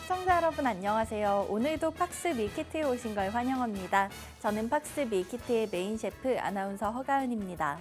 시청자 여러분 안녕하세요. 오늘도 팍스 밀키트에 오신 걸 환영합니다. 저는 팍스 밀키트의 메인 셰프 아나운서 허가은입니다.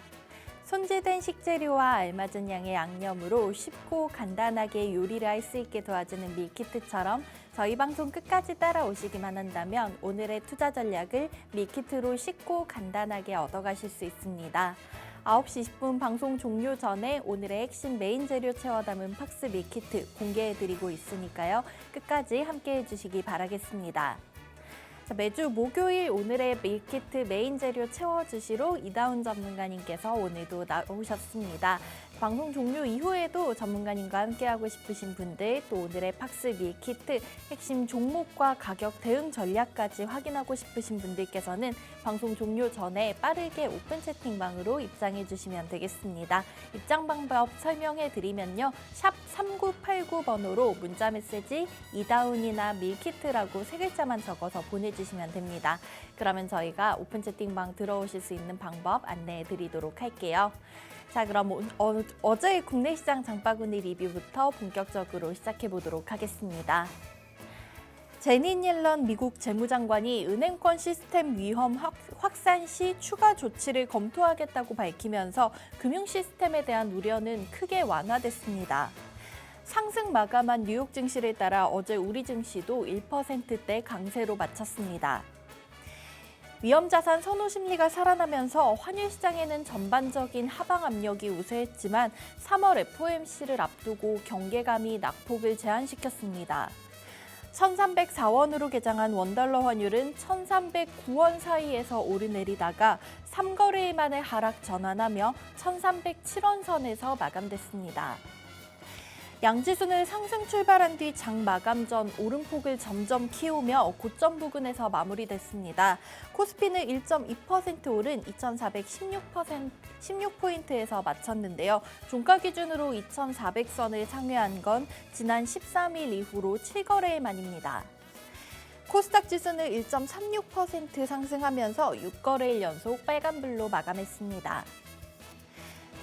손질된 식재료와 알맞은 양의 양념으로 쉽고 간단하게 요리를 할 수 있게 도와주는 밀키트처럼 저희 방송 끝까지 따라오시기만 한다면 오늘의 투자 전략을 밀키트로 쉽고 간단하게 얻어가실 수 있습니다. 9시 10분 방송 종료 전에 오늘의 핵심 메인 재료 채워 담은 팍스 밀키트 공개해드리고 있으니까요. 끝까지 함께해 주시기 바라겠습니다. 매주 목요일 오늘의 밀키트 메인 재료 채워주시러 이다운 전문가님께서 오늘도 나오셨습니다. 방송 종료 이후에도 전문가님과 함께하고 싶으신 분들, 또 오늘의 팍스 밀키트 핵심 종목과 가격 대응 전략까지 확인하고 싶으신 분들께서는 방송 종료 전에 빠르게 오픈 채팅방으로 입장해 주시면 되겠습니다. 입장 방법 설명해 드리면요. 샵 3989번호로 문자 메시지 이다운이나 밀키트라고 3글자만 적어서 보내주시면 됩니다. 그러면 저희가 오픈 채팅방 들어오실 수 있는 방법 안내해 드리도록 할게요. 자, 그럼 어제의 국내 시장 장바구니 리뷰부터 본격적으로 시작해 보도록 하겠습니다. 제닛 옐런 미국 재무장관이 은행권 시스템 위험 확산 시 추가 조치를 검토하겠다고 밝히면서 금융 시스템에 대한 우려는 크게 완화됐습니다. 상승 마감한 뉴욕 증시를 따라 어제 우리 증시도 1%대 강세로 마쳤습니다. 위험자산 선호 심리가 살아나면서 환율 시장에는 전반적인 하방 압력이 우세했지만 3월 FOMC를 앞두고 경계감이 낙폭을 제한시켰습니다. 1,304원으로 개장한 원달러 환율은 1,309원 사이에서 오르내리다가 3거래일 만에 하락 전환하며 1,307원 선에서 마감됐습니다. 양지수는 상승 출발한 뒤 장 마감 전 오름폭을 점점 키우며 고점 부근에서 마무리됐습니다. 코스피는 1.2% 오른 2,416포인트에서 마쳤는데요. 종가 기준으로 2,400선을 상회한 건 지난 13일 이후로 7거래일 만입니다. 코스닥 지수는 1.36% 상승하면서 6거래일 연속 빨간불로 마감했습니다.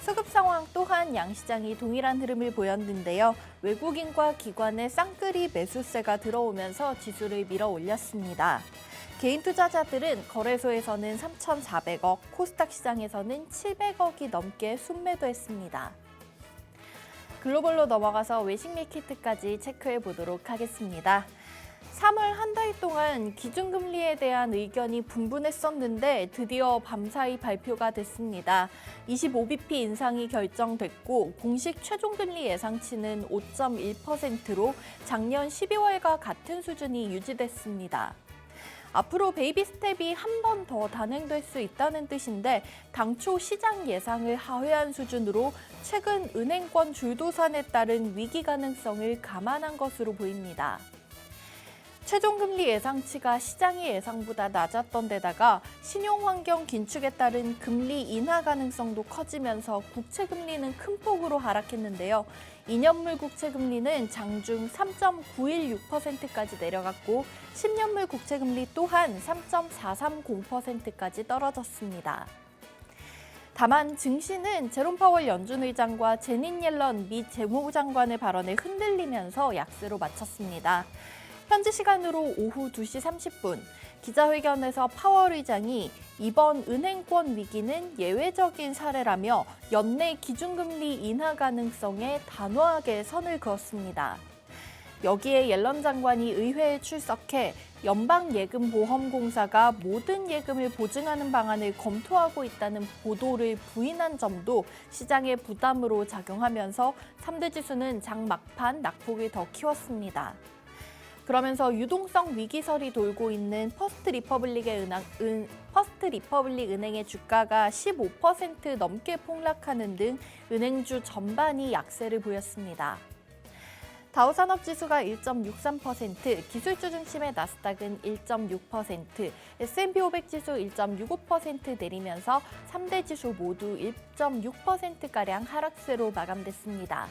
수급 상황 또한 양시장이 동일한 흐름을 보였는데요. 외국인과 기관의 쌍끌이 매수세가 들어오면서 지수를 밀어 올렸습니다. 개인 투자자들은 거래소에서는 3,400억, 코스닥 시장에서는 700억이 넘게 순매도했습니다. 글로벌로 넘어가서 외식 밀키트까지 체크해 보도록 하겠습니다. 3월 한 달 동안 기준금리에 대한 의견이 분분했었는데 드디어 밤사이 발표가 됐습니다. 25bp 인상이 결정됐고 공식 최종금리 예상치는 5.1%로 작년 12월과 같은 수준이 유지됐습니다. 앞으로 베이비 스텝이 한 번 더 단행될 수 있다는 뜻인데 당초 시장 예상을 하회한 수준으로 최근 은행권 줄도산에 따른 위기 가능성을 감안한 것으로 보입니다. 최종금리 예상치가 시장의 예상보다 낮았던 데다가 신용환경 긴축에 따른 금리 인하 가능성도 커지면서 국채금리는 큰 폭으로 하락했는데요. 2년물 국채금리는 장중 3.916%까지 내려갔고 10년물 국채금리 또한 3.430%까지 떨어졌습니다. 다만 증시는 제롬 파월 연준 의장과 제닛 옐런 미 재무장관의 발언에 흔들리면서 약세로 마쳤습니다. 현지 시간으로 오후 2시 30분 기자회견에서 파월 의장이 이번 은행권 위기는 예외적인 사례라며 연내 기준금리 인하 가능성에 단호하게 선을 그었습니다. 여기에 옐런 장관이 의회에 출석해 연방예금보험공사가 모든 예금을 보증하는 방안을 검토하고 있다는 보도를 부인한 점도 시장의 부담으로 작용하면서 3대 지수는 장 막판 낙폭을 더 키웠습니다. 그러면서 유동성 위기설이 돌고 있는 퍼스트 리퍼블릭 은행의 주가가 15% 넘게 폭락하는 등 은행주 전반이 약세를 보였습니다. 다우산업지수가 1.63%, 기술주 중심의 나스닥은 1.6%, S&P 500 지수 1.65% 내리면서 3대 지수 모두 1.6%가량 하락세로 마감됐습니다.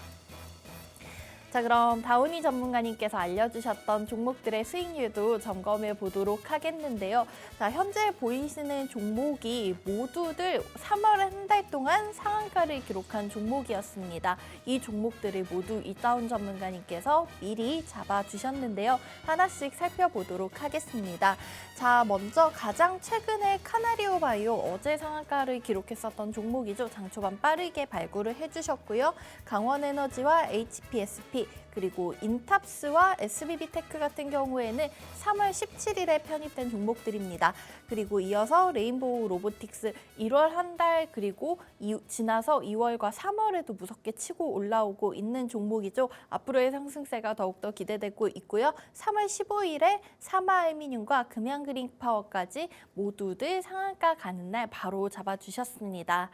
자, 그럼 다운이 전문가님께서 알려주셨던 종목들의 수익률도 점검해 보도록 하겠는데요. 자, 현재 보이시는 종목이 모두들 3월 한 달 동안 상한가를 기록한 종목이었습니다. 이 종목들을 모두 이다운 전문가님께서 미리 잡아주셨는데요. 하나씩 살펴보도록 하겠습니다. 자, 먼저 가장 최근에 카나리오 바이오 어제 상한가를 기록했었던 종목이죠. 장 초반 빠르게 발굴을 해주셨고요. 강원에너지와 HPSP 그리고 인탑스와 SBB테크 같은 경우에는 3월 17일에 편입된 종목들입니다. 그리고 이어서 레인보우 로보틱스 1월 한 달 그리고 지나서 2월과 3월에도 무섭게 치고 올라오고 있는 종목이죠. 앞으로의 상승세가 더욱더 기대되고 있고요. 3월 15일에 사마알미늄과 금양그린파워까지 모두들 상한가 가는 날 바로 잡아주셨습니다.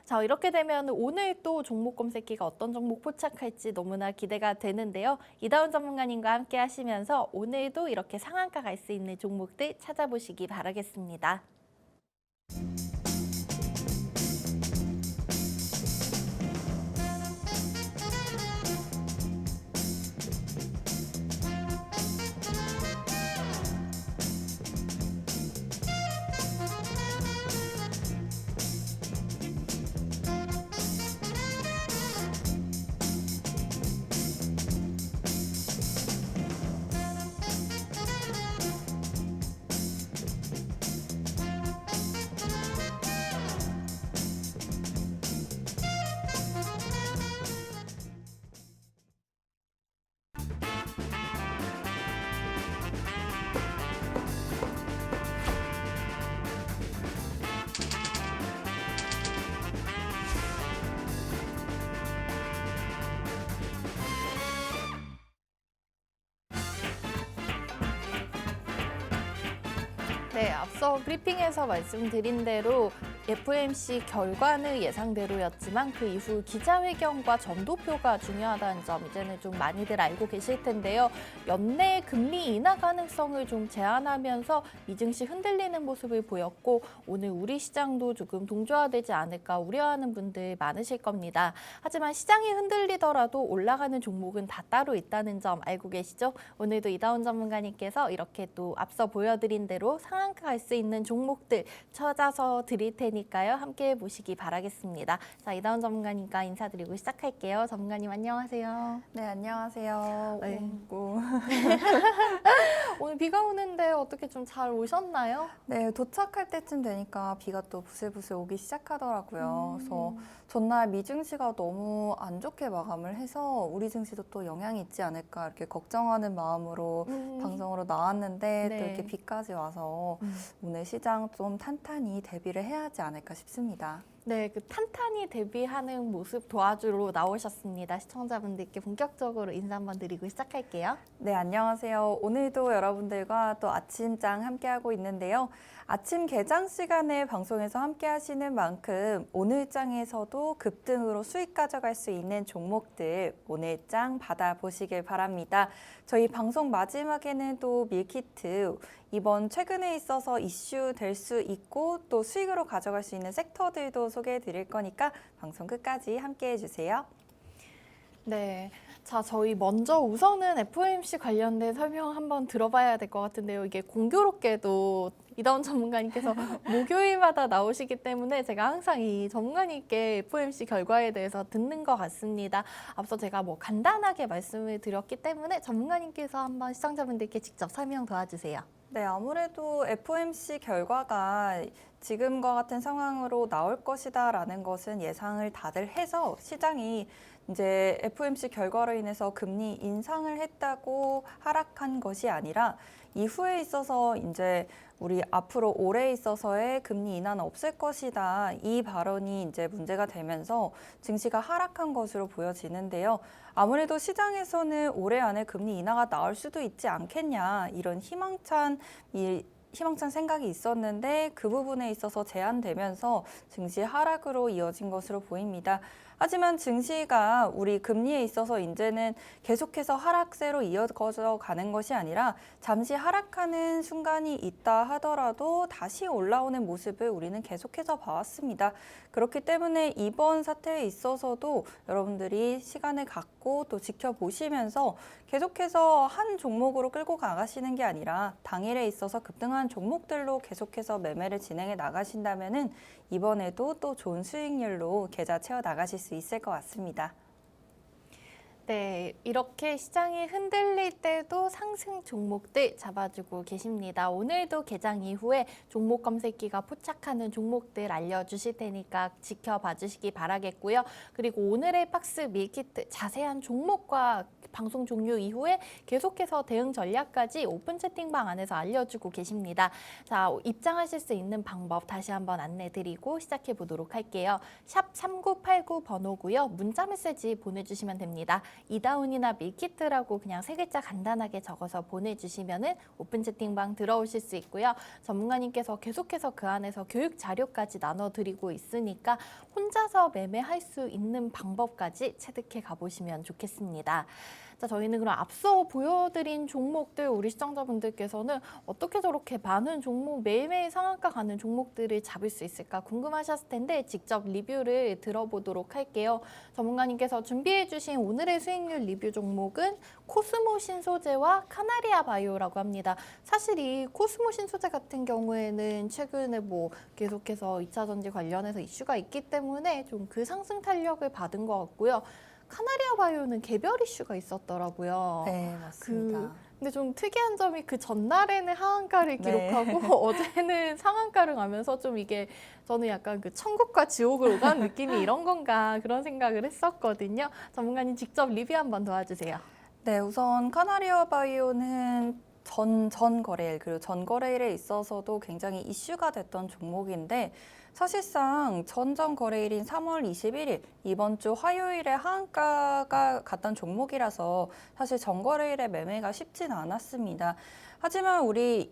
자, 이렇게 되면 오늘 또 종목 검색기가 어떤 종목 포착할지 너무나 기대가 되는데요. 이다운 전문가님과 함께 하시면서 오늘도 이렇게 상한가 갈 수 있는 종목들 찾아보시기 바라겠습니다. 네, 앞서 브리핑에서 말씀드린 대로 FOMC 결과는 예상대로였지만 그 이후 기자회견과 점도표가 중요하다는 점 이제는 좀 많이들 알고 계실 텐데요. 연내 금리 인하 가능성을 좀 제한하면서 미증시 흔들리는 모습을 보였고 오늘 우리 시장도 조금 동조화되지 않을까 우려하는 분들 많으실 겁니다. 하지만 시장이 흔들리더라도 올라가는 종목은 다 따로 있다는 점 알고 계시죠? 오늘도 이다운 전문가님께서 이렇게 또 앞서 보여드린 대로 상한가 갈 수 있는 종목들 찾아서 드릴 테니까요. 함께 보시기 바라겠습니다. 자, 이다운 전문가님과 인사드리고 시작할게요. 전문가님 안녕하세요. 네, 안녕하세요. 네. 오고. 오늘 비가 오는데 어떻게 좀 잘 오셨나요? 네, 도착할 때쯤 되니까 비가 또 부슬부슬 오기 시작하더라고요. 그래서 전날 미증시가 너무 안 좋게 마감을 해서 우리 증시도 또 영향이 있지 않을까 이렇게 걱정하는 마음으로 방송으로 나왔는데 네. 또 이렇게 비까지 와서 오늘 시장 좀 탄탄히 대비를 해야 하지 않을까 싶습니다. 네, 그 탄탄히 대비하는 모습 도와주러 나오셨습니다. 시청자분들께 본격적으로 인사 한번 드리고 시작할게요. 네, 안녕하세요. 오늘도 여러분들과 또 아침장 함께하고 있는데요. 아침 개장 시간에 방송에서 함께 하시는 만큼 오늘 장에서도 급등으로 수익 가져갈 수 있는 종목들 오늘 장 받아보시길 바랍니다. 저희 방송 마지막에는 또 밀키트 이번 최근에 있어서 이슈 될 수 있고 또 수익으로 가져갈 수 있는 섹터들도 소개해 드릴 거니까 방송 끝까지 함께 해주세요. 네. 자, 저희 먼저 우선은 FOMC 관련된 설명 한번 들어봐야 될 것 같은데요. 이게 공교롭게도 이다운 전문가님께서 목요일마다 나오시기 때문에 제가 항상 이 전문가님께 FOMC 결과에 대해서 듣는 것 같습니다. 앞서 제가 뭐 간단하게 말씀을 드렸기 때문에 전문가님께서 한번 시청자분들께 직접 설명 도와주세요. 네, 아무래도 FOMC 결과가 지금과 같은 상황으로 나올 것이다라는 것은 예상을 다들 해서 시장이 이제 FOMC 결과로 인해서 금리 인상을 했다고 하락한 것이 아니라 이후에 있어서 이제 우리 앞으로 올해에 있어서의 금리 인하는 없을 것이다. 이 발언이 이제 문제가 되면서 증시가 하락한 것으로 보여지는데요. 아무래도 시장에서는 올해 안에 금리 인하가 나올 수도 있지 않겠냐 이런 희망찬 생각이 있었는데 그 부분에 있어서 제한되면서 증시 하락으로 이어진 것으로 보입니다. 하지만 증시가 우리 금리에 있어서 이제는 계속해서 하락세로 이어져 가는 것이 아니라 잠시 하락하는 순간이 있다 하더라도 다시 올라오는 모습을 우리는 계속해서 봐왔습니다. 그렇기 때문에 이번 사태에 있어서도 여러분들이 시간을 갖고 또 지켜보시면서 계속해서 한 종목으로 끌고 나가시는 게 아니라 당일에 있어서 급등한 종목들로 계속해서 매매를 진행해 나가신다면은 이번에도 또 좋은 수익률로 계좌 채워 나가실 수 있을 것 같습니다. 네, 이렇게 시장이 흔들릴 때도 상승 종목들 잡아주고 계십니다. 오늘도 개장 이후에 종목 검색기가 포착하는 종목들 알려주실 테니까 지켜봐 주시기 바라겠고요. 그리고 오늘의 박스 밀키트 자세한 종목과 방송 종료 이후에 계속해서 대응 전략까지 오픈 채팅방 안에서 알려주고 계십니다. 자, 입장하실 수 있는 방법 다시 한번 안내드리고 시작해 보도록 할게요. 샵 3989 번호고요. 문자 메시지 보내주시면 됩니다. 이다운이나 밀키트라고 그냥 세 글자 간단하게 적어서 보내주시면은 오픈 채팅방 들어오실 수 있고요. 전문가님께서 계속해서 그 안에서 교육 자료까지 나눠드리고 있으니까 혼자서 매매할 수 있는 방법까지 체득해 가보시면 좋겠습니다. 자, 저희는 그럼 앞서 보여드린 종목들 우리 시청자분들께서는 어떻게 저렇게 많은 종목 매일매일 상한가 가는 종목들을 잡을 수 있을까 궁금하셨을 텐데 직접 리뷰를 들어보도록 할게요. 전문가님께서 준비해 주신 오늘의 수익률 리뷰 종목은 코스모 신소재와 카나리아 바이오라고 합니다. 사실 이 코스모 신소재 같은 경우에는 최근에 뭐 계속해서 2차 전지 관련해서 이슈가 있기 때문에 좀 그 상승 탄력을 받은 것 같고요. 카나리아 바이오는 개별 이슈가 있었더라고요. 네, 맞습니다. 근데 좀 특이한 점이 그 전날에는 하한가를 기록하고 어제는 상한가를 가면서 좀 이게 저는 약간 그 천국과 지옥을 오가는 느낌이 이런 건가 그런 생각을 했었거든요. 전문가님 직접 리뷰 한번 도와주세요. 네, 우선 카나리아 바이오는 전 거래일 그리고 전 거래일에 있어서도 굉장히 이슈가 됐던 종목인데 사실상 전전 거래일인 3월 21일 이번 주 화요일에 하한가가 갔던 종목이라서 사실 전 거래일에 매매가 쉽진 않았습니다. 하지만 우리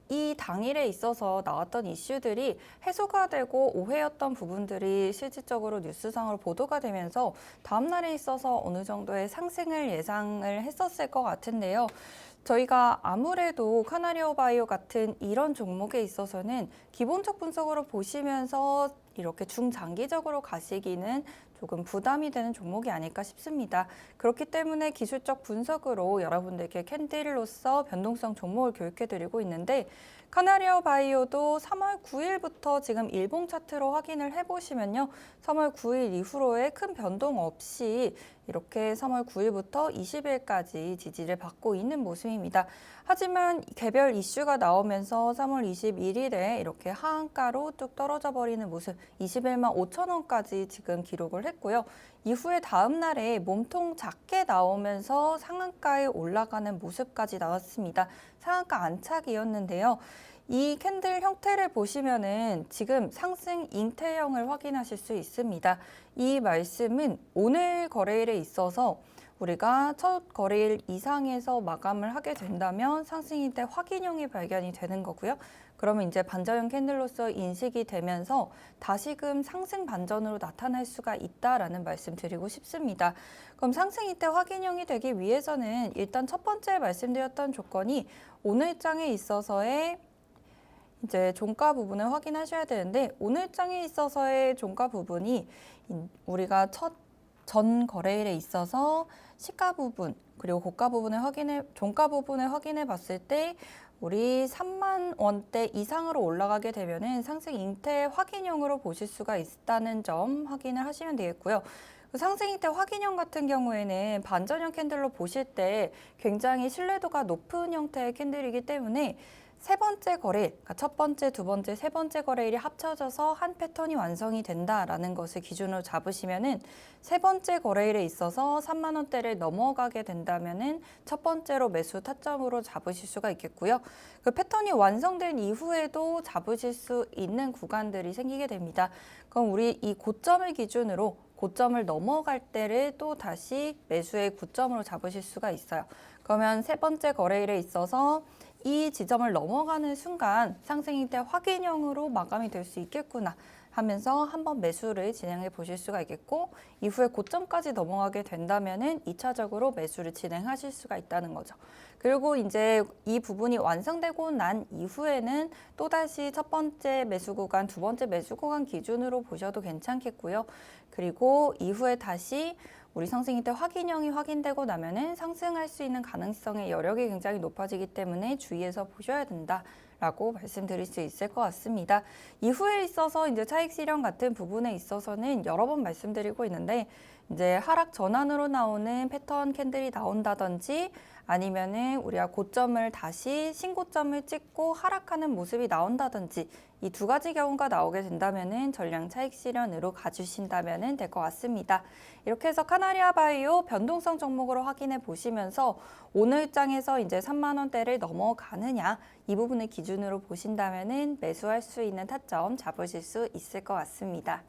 이 당일에 있어서 나왔던 이슈들이 해소가 되고 오해였던 부분들이 실질적으로 뉴스상으로 보도가 되면서 다음 날에 있어서 어느 정도의 상승을 예상을 했었을 것 같은데요. 저희가 아무래도 카나리아 바이오 같은 이런 종목에 있어서는 기본적 분석으로 보시면서 이렇게 중장기적으로 가시기는 조금 부담이 되는 종목이 아닐까 싶습니다. 그렇기 때문에 기술적 분석으로 여러분들께 캔들로서 변동성 종목을 교육해드리고 있는데 카나리아 바이오도 3월 9일부터 지금 일봉 차트로 확인을 해보시면요. 3월 9일 이후로의 큰 변동 없이 이렇게 3월 9일부터 20일까지 지지를 받고 있는 모습입니다. 하지만 개별 이슈가 나오면서 3월 21일에 이렇게 하한가로 뚝 떨어져 버리는 모습 21만 5천 원까지 지금 기록을 했고요. 이후에 다음 날에 몸통 작게 나오면서 상한가에 올라가는 모습까지 나왔습니다. 상한가 안착이었는데요. 이 캔들 형태를 보시면은 지금 상승 잉태형을 확인하실 수 있습니다. 이 말씀은 오늘 거래일에 있어서 우리가 첫 거래일 이상에서 마감을 하게 된다면 상승일 때 확인형이 발견이 되는 거고요. 그러면 이제 반전형 캔들로서 인식이 되면서 다시금 상승 반전으로 나타날 수가 있다라는 말씀 드리고 싶습니다. 그럼 상승일 때 확인형이 되기 위해서는 일단 첫 번째 말씀드렸던 조건이 오늘 장에 있어서의 이제 종가 부분을 확인하셔야 되는데 오늘 장에 있어서의 종가 부분이 우리가 전 거래일에 있어서 시가 부분 그리고 고가 부분을 종가 부분을 확인해 봤을 때 우리 3만 원대 이상으로 올라가게 되면은 상승 잉태 확인형으로 보실 수가 있다는 점 확인을 하시면 되겠고요. 상승 잉태 확인형 같은 경우에는 반전형 캔들로 보실 때 굉장히 신뢰도가 높은 형태의 캔들이기 때문에 세 번째 거래일, 그러니까 첫 번째, 두 번째, 세 번째 거래일이 합쳐져서 한 패턴이 완성이 된다라는 것을 기준으로 잡으시면은 세 번째 거래일에 있어서 3만 원대를 넘어가게 된다면은 첫 번째로 매수 타점으로 잡으실 수가 있겠고요. 그 패턴이 완성된 이후에도 잡으실 수 있는 구간들이 생기게 됩니다. 그럼 우리 이 고점을 기준으로 고점을 넘어갈 때를 또 다시 매수의 고점으로 잡으실 수가 있어요. 그러면 세 번째 거래일에 있어서 이 지점을 넘어가는 순간 상승일 때 확인형으로 마감이 될 수 있겠구나 하면서 한번 매수를 진행해 보실 수가 있겠고 이후에 고점까지 넘어가게 된다면은 2차적으로 매수를 진행하실 수가 있다는 거죠. 그리고 이제 이 부분이 완성되고 난 이후에는 또다시 첫 번째 매수 구간, 두 번째 매수 구간 기준으로 보셔도 괜찮겠고요. 그리고 이후에 다시 우리 상승일 때 확인형이 확인되고 나면은 상승할 수 있는 가능성의 여력이 굉장히 높아지기 때문에 주의해서 보셔야 된다라고 말씀드릴 수 있을 것 같습니다. 이후에 있어서 이제 차익 실현 같은 부분에 있어서는 여러 번 말씀드리고 있는데 이제 하락 전환으로 나오는 패턴 캔들이 나온다든지 아니면은 우리가 고점을 다시 신고점을 찍고 하락하는 모습이 나온다든지 이 두 가지 경우가 나오게 된다면은 전량 차익 실현으로 가주신다면은 될 것 같습니다. 이렇게 해서 카나리아 바이오 변동성 종목으로 확인해 보시면서 오늘 장에서 이제 3만 원대를 넘어가느냐 이 부분을 기준으로 보신다면은 매수할 수 있는 타점 잡으실 수 있을 것 같습니다.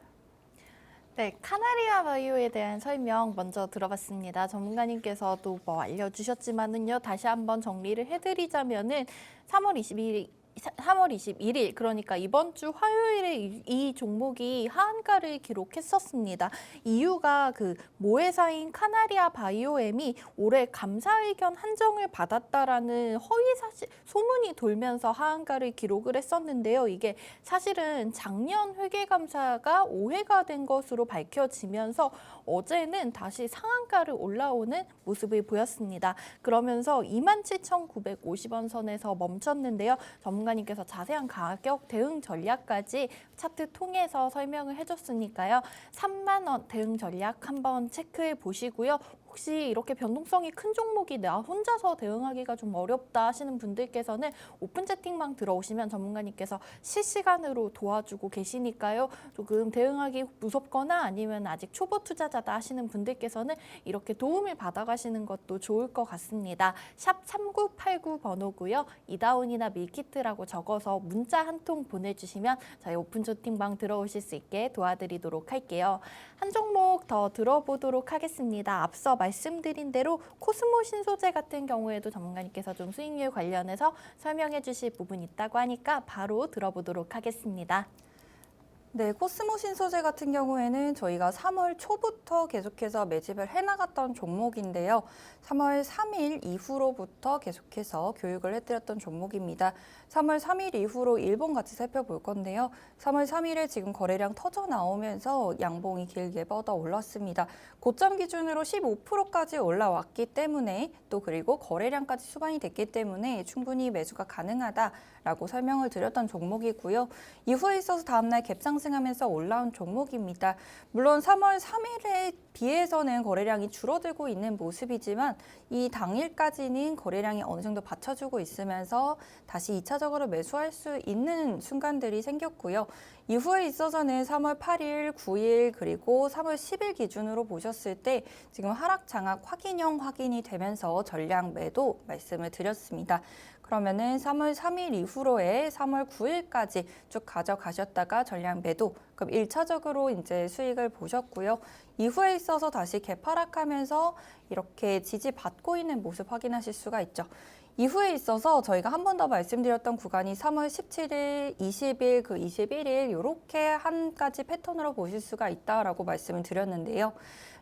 네, 카나리아 바이오에 대한 설명 먼저 들어봤습니다. 전문가님께서도 뭐 알려주셨지만은요, 다시 한번 정리를 해드리자면은 3월 21일, 그러니까 이번 주 화요일에 이 종목이 하한가를 기록했었습니다. 이유가 그 모회사인 카나리아 바이오엠이 올해 감사 의견 한정을 받았다라는 허위 사실 소문이 돌면서 하한가를 기록을 했었는데요. 이게 사실은 작년 회계감사가 오해가 된 것으로 밝혀지면서 어제는 다시 상한가를 올라오는 모습을 보였습니다. 그러면서 27,950원 선에서 멈췄는데요. 전문가님께서 자세한 가격 대응 전략까지 차트 통해서 설명을 해줬으니까요. 3만 원 대응 전략 한번 체크해 보시고요. 혹시 이렇게 변동성이 큰 종목이 나 혼자서 대응하기가 좀 어렵다 하시는 분들께서는 오픈 채팅방 들어오시면 전문가님께서 실시간으로 도와주고 계시니까요. 조금 대응하기 무섭거나 아니면 아직 초보 투자자다 하시는 분들께서는 이렇게 도움을 받아가시는 것도 좋을 것 같습니다. 샵 3989 번호고요. 이다운이나 밀키트라고 적어서 문자 한 통 보내주시면 저희 오픈 채팅방 들어오실 수 있게 도와드리도록 할게요. 한 종목 더 들어보도록 하겠습니다. 앞서 말씀드린 대로 코스모 신소재 같은 경우에도 전문가님께서 좀 수익률 관련해서 설명해 주실 부분이 있다고 하니까 바로 들어보도록 하겠습니다. 네, 코스모 신소재 같은 경우에는 저희가 3월 초부터 계속해서 매집을 해나갔던 종목인데요. 3월 3일 이후로부터 계속해서 교육을 해드렸던 종목입니다. 3월 3일 이후로 일본 같이 살펴볼 건데요. 3월 3일에 지금 거래량 터져 나오면서 양봉이 길게 뻗어 올랐습니다. 고점 기준으로 15%까지 올라왔기 때문에 또 그리고 거래량까지 수반이 됐기 때문에 충분히 매수가 가능하다라고 설명을 드렸던 종목이고요. 이후에 있어서 다음날 갭상승하면서 올라온 종목입니다. 물론 3월 3일에 비해서는 거래량이 줄어들고 있는 모습이지만 이 당일까지는 거래량이 어느 정도 받쳐주고 있으면서 다시 2차적으로 매수할 수 있는 순간들이 생겼고요. 이후에 있어서는 3월 8일, 9일 그리고 3월 10일 기준으로 보셨을 때 지금 하락 장악 확인형 확인이 되면서 전량 매도 말씀을 드렸습니다. 그러면은 3월 3일 이후로의 3월 9일까지 쭉 가져가셨다가 전량 매도, 그럼 1차적으로 이제 수익을 보셨고요. 이후에 있어서 다시 개파락하면서 이렇게 지지받고 있는 모습 확인하실 수가 있죠. 이후에 있어서 저희가 한 번 더 말씀드렸던 구간이 3월 17일, 20일, 그 21일 이렇게 한 가지 패턴으로 보실 수가 있다라고 말씀을 드렸는데요.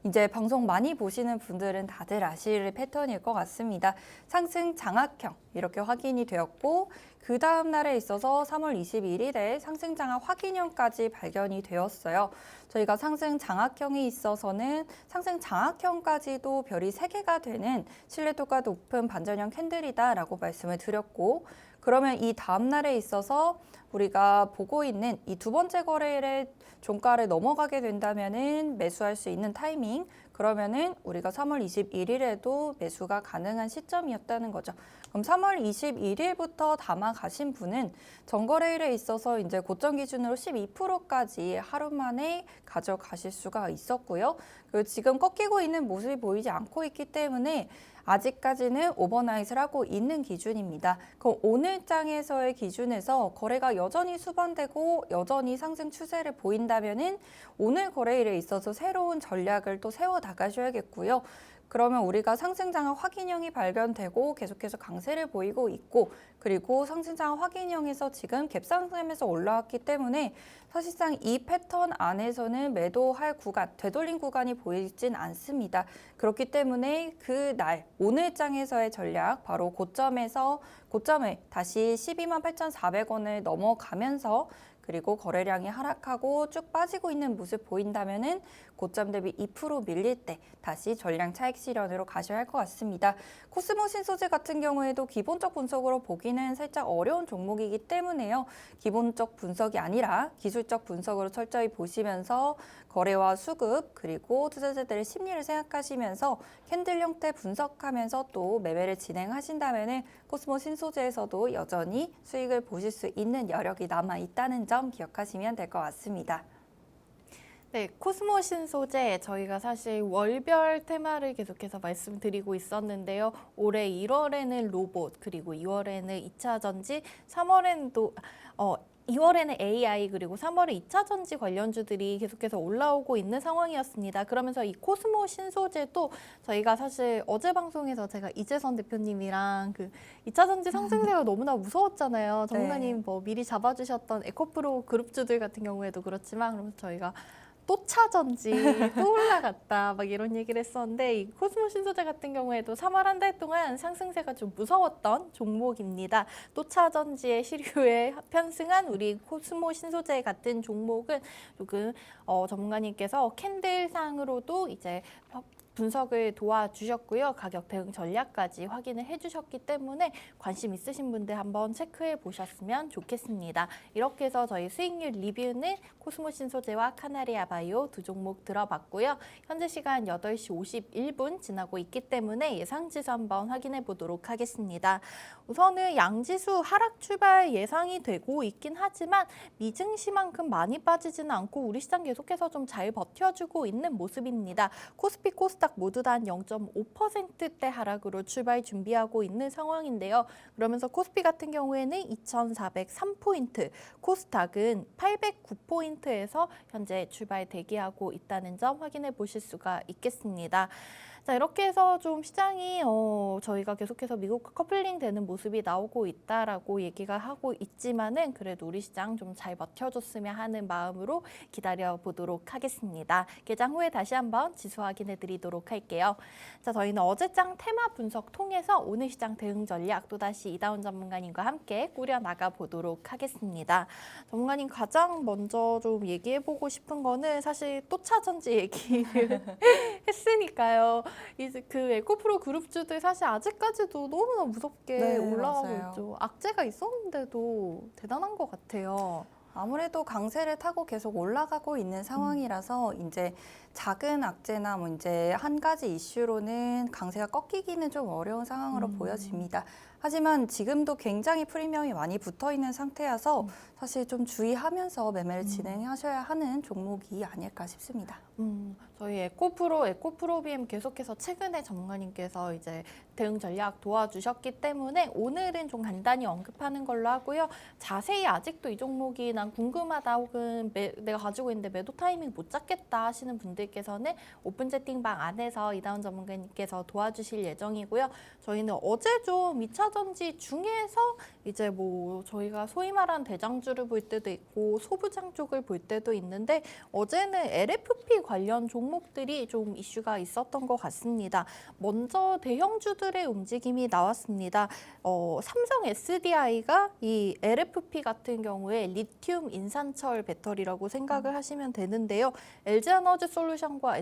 이제 방송 많이 보시는 분들은 다들 아실 패턴일 것 같습니다. 상승 장악형 이렇게 확인이 되었고 그 다음 날에 있어서 3월 21일에 상승 장악 확인형까지 발견이 되었어요. 저희가 상승 장악형이 있어서는 상승 장악형까지도 별이 3개가 되는 신뢰도가 높은 반전형 캔들이다라고 말씀을 드렸고 그러면 이 다음 날에 있어서 우리가 보고 있는 이 두 번째 거래일의 종가를 넘어가게 된다면은 매수할 수 있는 타이밍, 그러면은 우리가 3월 21일에도 매수가 가능한 시점이었다는 거죠. 그럼 3월 21일부터 담아 가신 분은 전거래일에 있어서 이제 고점 기준으로 12%까지 하루 만에 가져가실 수가 있었고요. 그리고 지금 꺾이고 있는 모습이 보이지 않고 있기 때문에 아직까지는 오버나잇을 하고 있는 기준입니다. 그럼 오늘 장에서의 기준에서 거래가 여전히 수반되고 여전히 상승 추세를 보인다면은 오늘 거래일에 있어서 새로운 전략을 또 세워 나가셔야겠고요. 그러면 우리가 상승장의 확인형이 발견되고 계속해서 강세를 보이고 있고, 그리고 상승장 확인형에서 지금 갭상승하면서 올라왔기 때문에 사실상 이 패턴 안에서는 매도할 구간, 되돌린 구간이 보이진 않습니다. 그렇기 때문에 그날 오늘장에서의 전략, 바로 고점을 다시 128,400원을 넘어가면서, 그리고 거래량이 하락하고 쭉 빠지고 있는 모습 보인다면은 고점 대비 2% 밀릴 때 다시 전량 차익 실현으로 가셔야 할 것 같습니다. 코스모 신소재 같은 경우에도 기본적 분석으로 보기는 살짝 어려운 종목이기 때문에요. 기본적 분석이 아니라 기술적 분석으로 철저히 보시면서 거래와 수급, 그리고 투자자들의 심리를 생각하시면서 캔들 형태 분석하면서 또 매매를 진행하신다면은 코스모 신소재에서도 여전히 수익을 보실 수 있는 여력이 남아 있다는 점 기억하시면 될 것 같습니다. 네, 코스모 신소재 저희가 사실 월별 테마를 계속해서 말씀드리고 있었는데요. 올해 1월에는 로봇, 그리고 2월에는 2차 전지, 3월에는 또 2월에는 AI, 그리고 3월에 2차 전지 관련주들이 계속해서 올라오고 있는 상황이었습니다. 그러면서 이 코스모 신소재도 저희가 사실 어제 방송에서 제가 이재선 대표님이랑 그 2차 전지 상승세가 너무나 무서웠잖아요. 전문가님 뭐 미리 잡아주셨던 에코프로 그룹주들 같은 경우에도 그렇지만, 그러면서 저희가 또 차전지 또 올라갔다 막 이런 얘기를 했었는데, 이 코스모 신소재 같은 경우에도 3월 한 달 동안 상승세가 좀 무서웠던 종목입니다. 또 차전지의 시류에 편승한 우리 코스모 신소재 같은 종목은 조금 전문가님께서 캔들상으로도 이제 분석을 도와주셨고요. 가격 대응 전략까지 확인을 해주셨기 때문에 관심 있으신 분들 한번 체크해 보셨으면 좋겠습니다. 이렇게 해서 저희 수익률 리뷰는 코스모 신소재와 카나리아 바이오 두 종목 들어봤고요. 현재 시간 8시 51분 지나고 있기 때문에 예상지수 한번 확인해 보도록 하겠습니다. 우선은 양지수 하락 출발 예상이 되고 있긴 하지만 미증시만큼 많이 빠지지는 않고 우리 시장 계속해서 좀 잘 버텨주고 있는 모습입니다. 코스피, 코스닥 모두 다 0.5%대 하락으로 출발 준비하고 있는 상황인데요. 그러면서 코스피 같은 경우에는 2,403포인트, 코스닥은 809포인트에서 현재 출발 대기하고 있다는 점 확인해 보실 수가 있겠습니다. 자, 이렇게 해서 좀 시장이 저희가 계속해서 미국과 커플링 되는 모습이 나오고 있다라고 얘기가 하고 있지만은 그래도 우리 시장 좀 잘 버텨줬으면 하는 마음으로 기다려 보도록 하겠습니다. 개장 후에 다시 한번 지수 확인해 드리도록 할게요. 자, 저희는 어제장 테마 분석 통해서 오늘 시장 대응 전략 또다시 이다운 전문가님과 함께 꾸려 나가 보도록 하겠습니다. 전문가님 가장 먼저 좀 얘기해 보고 싶은 거는 사실 또 차전지 얘기를 했으니까요. 이제 그 에코프로 그룹주들 사실 아직까지도 너무나 무섭게 올라가고 맞아요. 있죠. 악재가 있었는데도 대단한 것 같아요. 아무래도 강세를 타고 계속 올라가고 있는 상황이라서 이제 작은 악재나 뭐 이제 한 가지 이슈로는 강세가 꺾이기는 좀 어려운 상황으로 보여집니다. 하지만 지금도 굉장히 프리미엄이 많이 붙어 있는 상태여서 사실 좀 주의하면서 매매를 진행하셔야 하는 종목이 아닐까 싶습니다. 저희 에코프로비엠 계속해서 최근에 전문가님께서 이제 대응 전략 도와주셨기 때문에 오늘은 좀 간단히 언급하는 걸로 하고요. 자세히 아직도 이 종목이 난 궁금하다 혹은 내가 가지고 있는데 매도 타이밍 못 잡겠다 하시는 분들께서는 오픈 채팅방 안에서 이다운 전문가님께서 도와주실 예정이고요. 저희는 어제 좀 2차 전지 중에서 이제 뭐 저희가 소위 말하는 대장주를 볼 때도 있고 소부장 쪽을 볼 때도 있는데 어제는 LFP 관련 종목들이 좀 이슈가 있었던 것 같습니다. 먼저 대형주들의 움직임이 나왔습니다. 삼성 SDI가 이 LFP 같은 경우에 리튬 인산철 배터리라고 생각을 하시면 되는데요. LG에너지솔루션과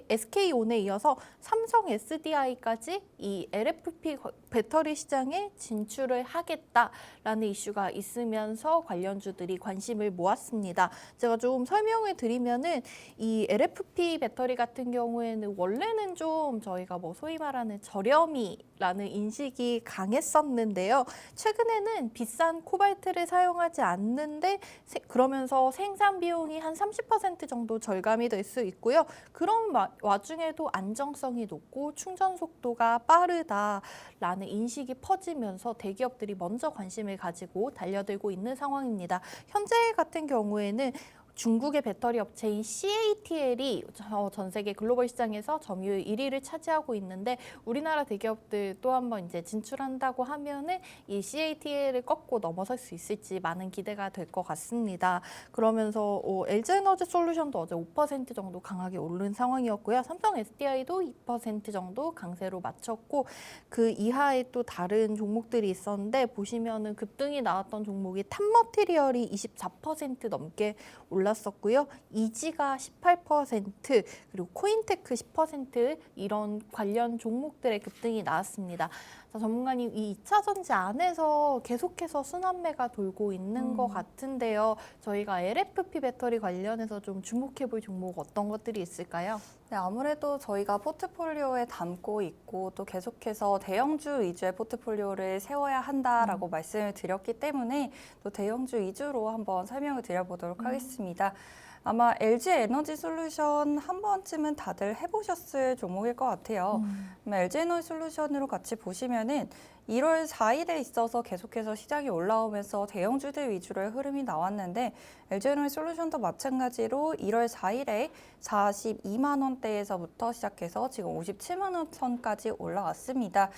SK온에 이어서 삼성 SDI까지 이 LFP 배터리 시장에 진출을 하겠다라는 이슈가 있으면서 관련주들이 관심을 모았습니다. 제가 좀 설명을 드리면은 이 LFP 배터리 같은 경우에는 원래는 좀 저희가 뭐 소위 말하는 저렴이라는 인식이 강했었는데요. 최근에는 비싼 코발트를 사용하지 않는데 그러면서 생산 비용이 한 30% 정도 절감이 될 수 있고요. 그런 와중에도 안정성이 높고 충전 속도가 빠르다라는 인식이 퍼지면서 대기업들이 먼저 관심을 가지고 달려들고 있는 상황입니다. 현재 같은 경우에는 중국의 배터리 업체인 CATL이 전 세계 글로벌 시장에서 점유율 1위를 차지하고 있는데 우리나라 대기업들 또 한번 이제 진출한다고 하면은 이 CATL을 꺾고 넘어설 수 있을지 많은 기대가 될 것 같습니다. 그러면서 LG에너지솔루션도 어제 5% 정도 강하게 오른 상황이었고요. 삼성 SDI도 2% 정도 강세로 마쳤고 그 이하에 또 다른 종목들이 있었는데 보시면은 급등이 나왔던 종목이 탑머티리얼이 24% 넘게 올랐었고요. 이지가 18% 그리고 코인테크 10% 이런 관련 종목들의 급등이 나왔습니다. 자, 전문가님, 이 2차 전지 안에서 계속해서 순환매가 돌고 있는 것 같은데요. 저희가 LFP 배터리 관련해서 좀 주목해 볼 종목 어떤 것들이 있을까요? 네, 아무래도 저희가 포트폴리오에 담고 있고 또 계속해서 대형주 위주의 포트폴리오를 세워야 한다라고 말씀을 드렸기 때문에 또 대형주 위주로 한번 설명을 드려보도록 하겠습니다. 아마 LG 에너지 솔루션 한 번쯤은 다들 해보셨을 종목일 것 같아요. LG 에너지 솔루션으로 같이 보시면은 1월 4일에 있어서 계속해서 시장이 올라오면서 대형주들 위주로의 흐름이 나왔는데 LG 에너지 솔루션도 마찬가지로 1월 4일에 42만 원대에서부터 시작해서 지금 57만 원 선까지 올라왔습니다.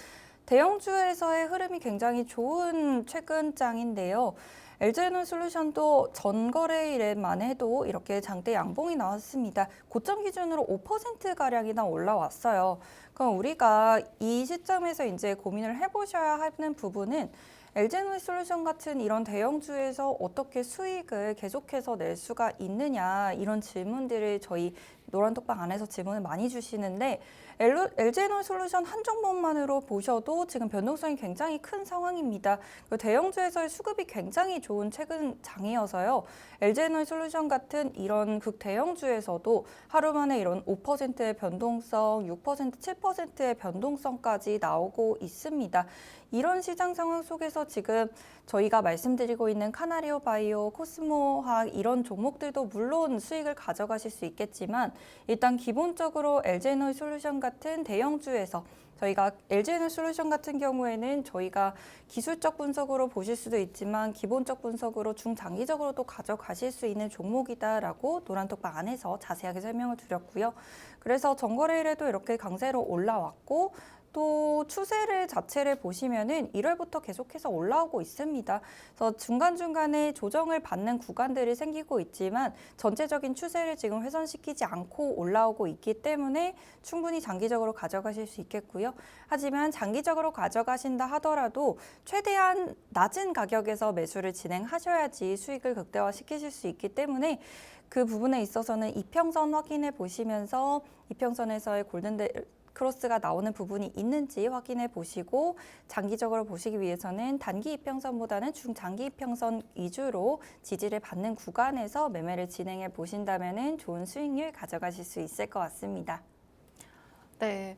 대형주에서의 흐름이 굉장히 좋은 최근 장인데요. LG에너지솔루션도 전거래일에만 해도 이렇게 장대 양봉이 나왔습니다. 고점 기준으로 5%가량이나 올라왔어요. 그럼 우리가 이 시점에서 이제 고민을 해보셔야 하는 부분은 LG에너지솔루션 같은 이런 대형주에서 어떻게 수익을 계속해서 낼 수가 있느냐 이런 질문들을 저희 노란톡방 안에서 질문을 많이 주시는데 LG에너지솔루션 한 종목만으로 보셔도 지금 변동성이 굉장히 큰 상황입니다. 대형주에서의 수급이 굉장히 좋은 최근 장이어서요. LG에너지솔루션 같은 이런 극대형주에서도 하루 만에 이런 5%의 변동성, 6%, 7%의 변동성까지 나오고 있습니다. 이런 시장 상황 속에서 지금 저희가 말씀드리고 있는 카나리오 바이오, 코스모화학 이런 종목들도 물론 수익을 가져가실 수 있겠지만 일단 기본적으로 LG에너지솔루션 같은 대형주에서 저희가 LG에너지솔루션 같은 경우에는 저희가 기술적 분석으로 보실 수도 있지만 기본적 분석으로 중장기적으로도 가져가실 수 있는 종목이다라고 노란톡방 안에서 자세하게 설명을 드렸고요. 그래서 전거래일에도 이렇게 강세로 올라왔고 또 추세를 자체를 보시면은 1월부터 계속해서 올라오고 있습니다. 그래서 중간중간에 조정을 받는 구간들이 생기고 있지만 전체적인 추세를 지금 훼손시키지 않고 올라오고 있기 때문에 충분히 장기적으로 가져가실 수 있겠고요. 하지만 장기적으로 가져가신다 하더라도 최대한 낮은 가격에서 매수를 진행하셔야지 수익을 극대화시키실 수 있기 때문에 그 부분에 있어서는 이평선 확인해 보시면서 이평선에서의 크로스가 나오는 부분이 있는지 확인해 보시고 장기적으로 보시기 위해서는 단기 이평선보다는 중장기 이평선 위주로 지지를 받는 구간에서 매매를 진행해 보신다면 좋은 수익률 가져가실 수 있을 것 같습니다. 네.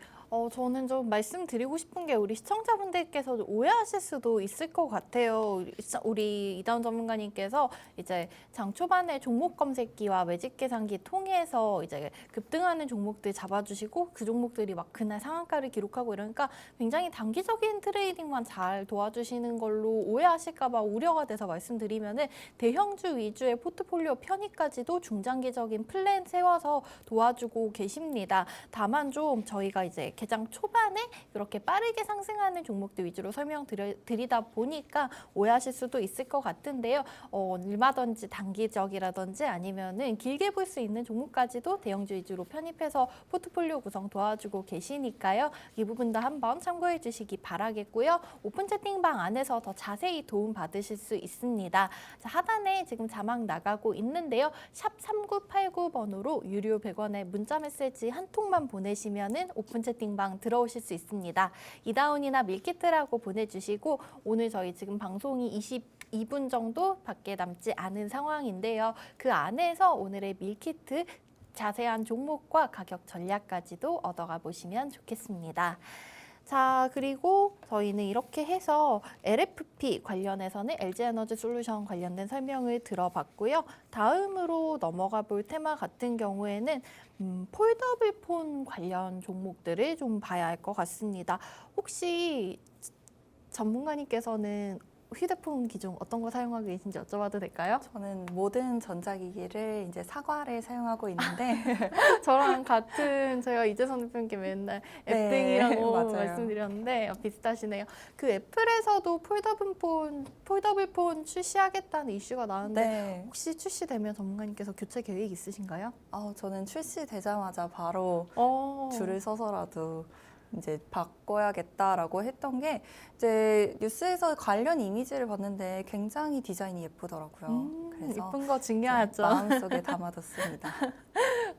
저는 좀 말씀드리고 싶은 게 우리 시청자분들께서 오해하실 수도 있을 것 같아요. 우리 이다운 전문가님께서 이제 장 초반에 종목 검색기와 매집 계산기 통해서 이제 급등하는 종목들 잡아주시고 그 종목들이 막 그날 상한가를 기록하고 이러니까 굉장히 단기적인 트레이딩만 잘 도와주시는 걸로 오해하실까 봐 우려가 돼서 말씀드리면은 대형주 위주의 포트폴리오 편입까지도 중장기적인 플랜 세워서 도와주고 계십니다. 다만 좀 저희가 이제 개장 초반에 이렇게 빠르게 상승하는 종목들 위주로 설명드리다 보니까 오해하실 수도 있을 것 같은데요. 얼마든지 단기적이라든지 아니면은 길게 볼 수 있는 종목까지도 대형주 위주로 편입해서 포트폴리오 구성 도와주고 계시니까요. 이 부분도 한번 참고해 주시기 바라겠고요. 오픈 채팅방 안에서 더 자세히 도움 받으실 수 있습니다. 자, 하단에 지금 자막 나가고 있는데요. 샵 3989번으로 유료 100원의 문자 메시지 한 통만 보내시면은 오픈 채팅방 들어오실 수 있습니다. 이다운이나 밀키트라고 보내주시고 오늘 저희 지금 방송이 22분 정도 밖에 남지 않은 상황인데요. 그 안에서 오늘의 밀키트 자세한 종목과 가격 전략까지도 얻어가 보시면 좋겠습니다. 자, 그리고 저희는 이렇게 해서 LFP 관련해서는 LG에너지솔루션 관련된 설명을 들어봤고요. 다음으로 넘어가 볼 테마 같은 경우에는 폴더블 폰 관련 종목들을 좀 봐야 할 것 같습니다. 혹시 전문가님께서는 휴대폰 기종 어떤 거 사용하고 계신지 여쭤봐도 될까요? 저는 모든 전자기기를 이제 사과를 사용하고 있는데 저랑 같은 제가 이재선 대표님께 맨날 네, 앱등이라고 맞아요. 말씀드렸는데 비슷하시네요. 그 애플에서도 폴더블 폰 출시하겠다는 이슈가 나왔는데 네. 혹시 출시되면 전문가님께서 교체 계획 있으신가요? 저는 출시되자마자 바로 줄을 서서라도 이제 바꿔야겠다라고 했던 게 이제 뉴스에서 관련 이미지를 봤는데 굉장히 디자인이 예쁘더라고요. 그래서 예쁜 거 중요하죠. 마음속에 담아뒀습니다.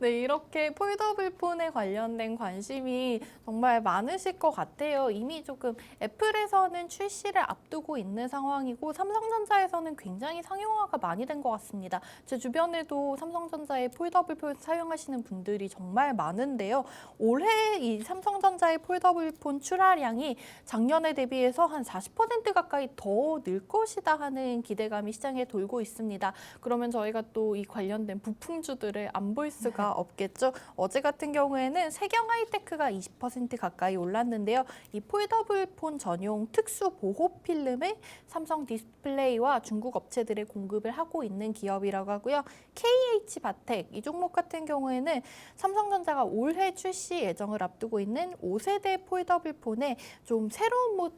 네, 이렇게 폴더블 폰에 관련된 관심이 정말 많으실 것 같아요. 이미 조금 애플에서는 출시를 앞두고 있는 상황이고 삼성전자에서는 굉장히 상용화가 많이 된 것 같습니다. 제 주변에도 삼성전자의 폴더블 폰 사용하시는 분들이 정말 많은데요. 올해 이 삼성전자의 폴더블 폰 출하량이 작년에 대비해서 한 40% 가까이 더 늘 것이다 하는 기대감이 시장에 돌고 있습니다. 그러면 저희가 또 이 관련된 부품주들을 안 볼 수가 없겠죠. 어제 같은 경우에는 세경 하이테크가 20% 가까이 올랐는데요. 이 폴더블 폰 전용 특수 보호 필름을 삼성 디스플레이와 중국 업체들에 공급을 하고 있는 기업이라고 하고요. KH 바텍 이 종목 같은 경우에는 삼성전자가 올해 출시 예정을 앞두고 있는 5세대 폴더블 폰에 좀 새로운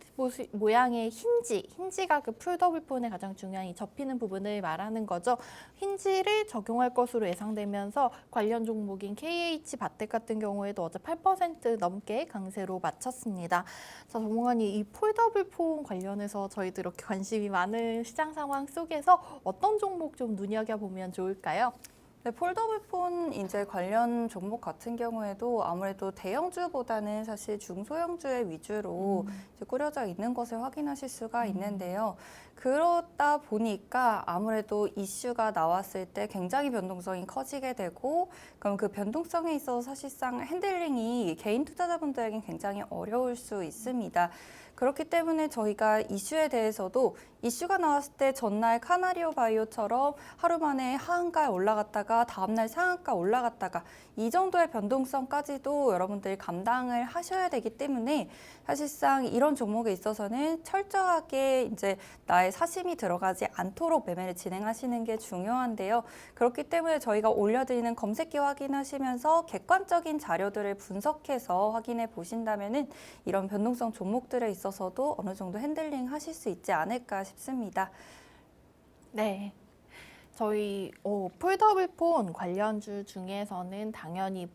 모양의 힌지가 그 폴더블 폰의 가장 중요한 이 접히는 부분을 말하는 거죠. 힌지를 적용할 것으로 예상되면서 관련 종목인 KH 바텍 같은 경우에도 어제 8% 넘게 강세로 마쳤습니다. 자, 전문가님 이 폴더블 폰 관련해서 저희도 이렇게 관심이 많은 시장 상황 속에서 어떤 종목 좀 눈여겨보면 좋을까요? 네, 폴더블폰 이제 관련 종목 같은 경우에도 아무래도 대형주보다는 사실 중소형주의 위주로 이제 꾸려져 있는 것을 확인하실 수가 있는데요. 그러다 보니까 아무래도 이슈가 나왔을 때 굉장히 변동성이 커지게 되고 그럼 그 변동성에 있어서 사실상 핸들링이 개인 투자자분들에겐 굉장히 어려울 수 있습니다. 그렇기 때문에 저희가 이슈에 대해서도 이슈가 나왔을 때 전날 카나리오 바이오처럼 하루 만에 하한가에 올라갔다가 다음날 상한가 올라갔다가 이 정도의 변동성까지도 여러분들이 감당을 하셔야 되기 때문에 사실상 이런 종목에 있어서는 철저하게 이제 나의 사심이 들어가지 않도록 매매를 진행하시는 게 중요한데요. 그렇기 때문에 저희가 올려드리는 검색기 확인하시면서 객관적인 자료들을 분석해서 확인해 보신다면은 이런 변동성 종목들에 있어서도 어느 정도 핸들링 하실 수 있지 않을까 싶습니다. 네. 저희 폴더블 폰 관련주 중에서는 당연히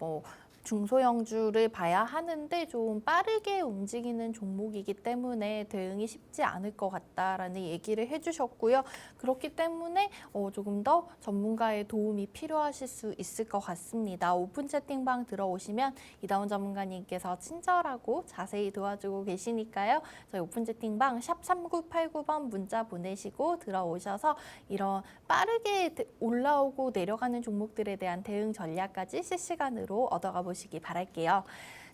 중소형주를 봐야 하는데 좀 빠르게 움직이는 종목이기 때문에 대응이 쉽지 않을 것 같다라는 얘기를 해주셨고요. 그렇기 때문에 조금 더 전문가의 도움이 필요하실 수 있을 것 같습니다. 오픈 채팅방 들어오시면 이다운 전문가님께서 친절하고 자세히 도와주고 계시니까요. 저희 오픈 채팅방 샵 3989번 문자 보내시고 들어오셔서 이런 빠르게 올라오고 내려가는 종목들에 대한 대응 전략까지 실시간으로 얻어가 보시기 바랄게요.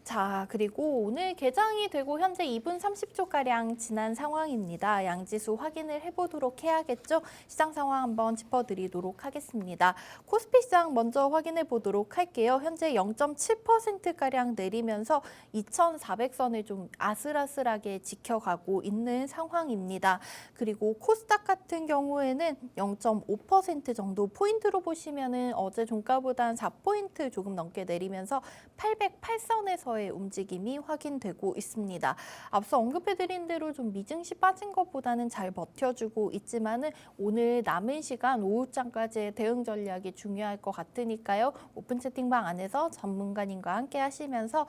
자, 그리고 오늘 개장이 되고 현재 2분 30초가량 지난 상황입니다. 양지수 확인을 해보도록 해야겠죠? 시장 상황 한번 짚어드리도록 하겠습니다. 코스피 시장 먼저 확인해 보도록 할게요. 현재 0.7%가량 내리면서 2,400선을 좀 아슬아슬하게 지켜가고 있는 상황입니다. 그리고 코스닥 같은 경우에는 0.5% 정도 포인트로 보시면은 어제 종가보다 4포인트 조금 넘게 내리면서 808선에서의 움직임이 확인되고 있습니다. 앞서 언급해드린 대로 좀 미증시 빠진 것보다는 잘 버텨주고 있지만은 오늘 남은 시간 오후장까지의 대응 전략이 중요할 것 같으니까요. 오픈 채팅방 안에서 전문가님과 함께 하시면서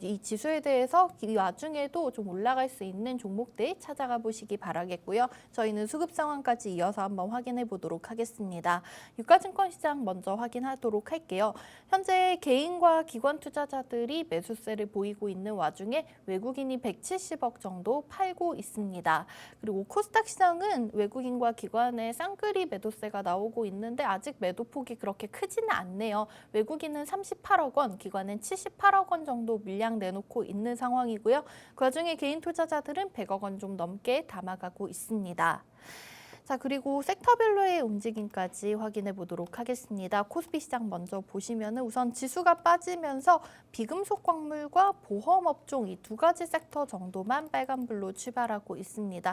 이 지수에 대해서 이 와중에도 좀 올라갈 수 있는 종목들 찾아가 보시기 바라겠고요. 저희는 수급 상황까지 이어서 한번 확인해 보도록 하겠습니다. 유가증권 시장 먼저 확인하도록 할게요. 현재 개인과 기관 투자자들이 매수세를 보이고 있는 와중에 외국인이 170억 정도 팔고 있습니다. 그리고 코스닥 시장은 외국인과 기관의 쌍끌이 매도세가 나오고 있는데 아직 매도폭이 그렇게 크지는 않네요. 외국인은 38억 원, 기관은 78억 원 정도 물량 내놓고 있는 상황이고요. 그 와중에 개인 투자자들은 100억 원 좀 넘게 담아가고 있습니다. 자, 그리고 섹터별로의 움직임까지 확인해 보도록 하겠습니다. 코스피 시장 먼저 보시면은 우선 지수가 빠지면서 비금속 광물과 보험 업종 이 두 가지 섹터 정도만 빨간불로 출발하고 있습니다.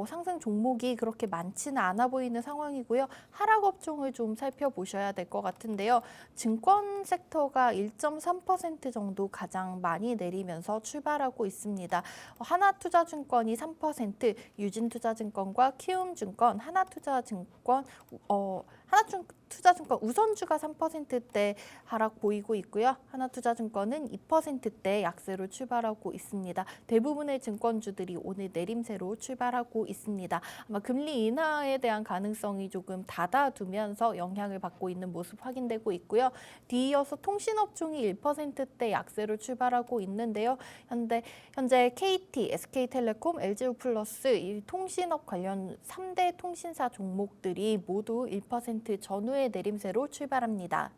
상승 종목이 그렇게 많지는 않아 보이는 상황이고요. 하락 업종을 좀 살펴보셔야 될 것 같은데요. 증권 섹터가 1.3% 정도 가장 많이 내리면서 출발하고 있습니다. 하나투자증권이 3%, 유진투자증권과 키움증권, 하나투자증권, 하나투자증권 우선주가 3%대 하락 보이고 있고요. 하나투자증권은 2%대 약세로 출발하고 있습니다. 대부분의 증권주들이 오늘 내림세로 출발하고 있습니다. 아마 금리 인하에 대한 가능성이 조금 닫아두면서 영향을 받고 있는 모습 확인되고 있고요. 뒤이어서 통신업종이 1%대 약세로 출발하고 있는데요. 현재 KT, SK텔레콤, LG우플러스 이 통신업 관련 3대 통신사 종목들이 모두 1% 전후의 내림세로 출발합니다.